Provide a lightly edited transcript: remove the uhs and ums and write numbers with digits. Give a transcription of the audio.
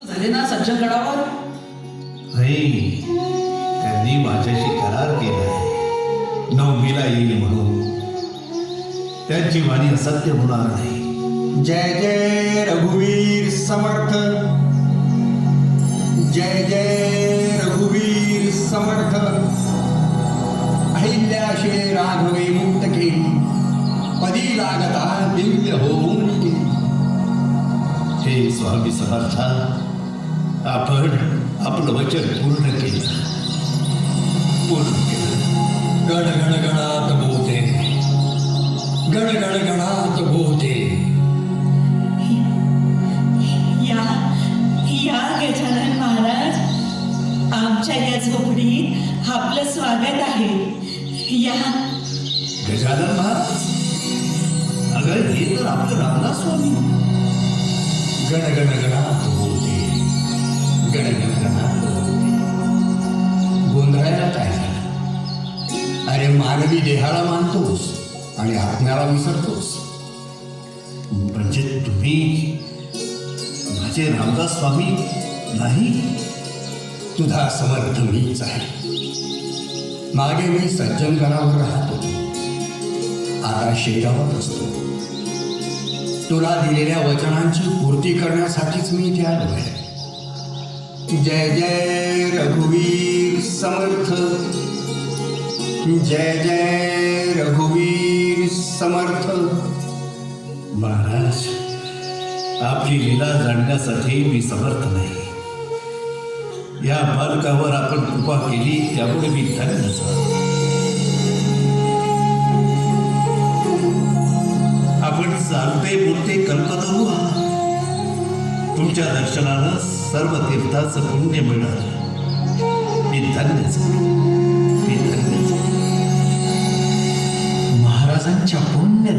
झाले ना सज्जनगडावर? नाही, त्यांनी माझ्याशी करार केलाय, नवमीला येईल म्हणून. त्यांची वाणी असत्य होणार नाही. जय जय रघुवीर समर्थ, जय जय रघुवीर समर्थ. अहिल्याशे राघवे मुक्त केली, पदी लागता दिव्य होऊन गेली. हे स्वामी समर्था, आपण आपलं वचन पूर्ण केलं. गण गण गणात बोते, गण गण गणात बोते. या गजानन महाराज, आमच्या या झोपडीत आपलं स्वागत आहे. या गजानन महाराज, अगं हे तर आपले रामदास स्वामी. गण गण गणात बोते, गण गण गणात बोते. गोंधळायला काय झालं? अरे मानवी देहाला मानतोस आणि आत्म्याला विसरतोस. म्हणजे तुम्ही माझे रामदास स्वामी नाही? तुझा समर्थ मीच आहे. मागे मी सज्जनगडावर राहत होतो, आता शेगावात असतो. तुला दिलेल्या वचनांची पूर्ती करण्यासाठीच मी इथे आलो आहे. जय जय रघुवीर समर्थ, जय जय रघुवीर समर्थ. महाराज, आपली लीला जाणण्यासाठी मी समर्थ नाही. या बालकावर आपण कृपा केली त्यामुळे मी धन्य झालो. आपण चालते बोलते कल्पतरू आहात. तुमच्या दर्शनानं सर्व तीर्थाचं पुण्य मिळालं. मी धन्य झालो, मी धन्य झालो. महाराजांच्या पुण्य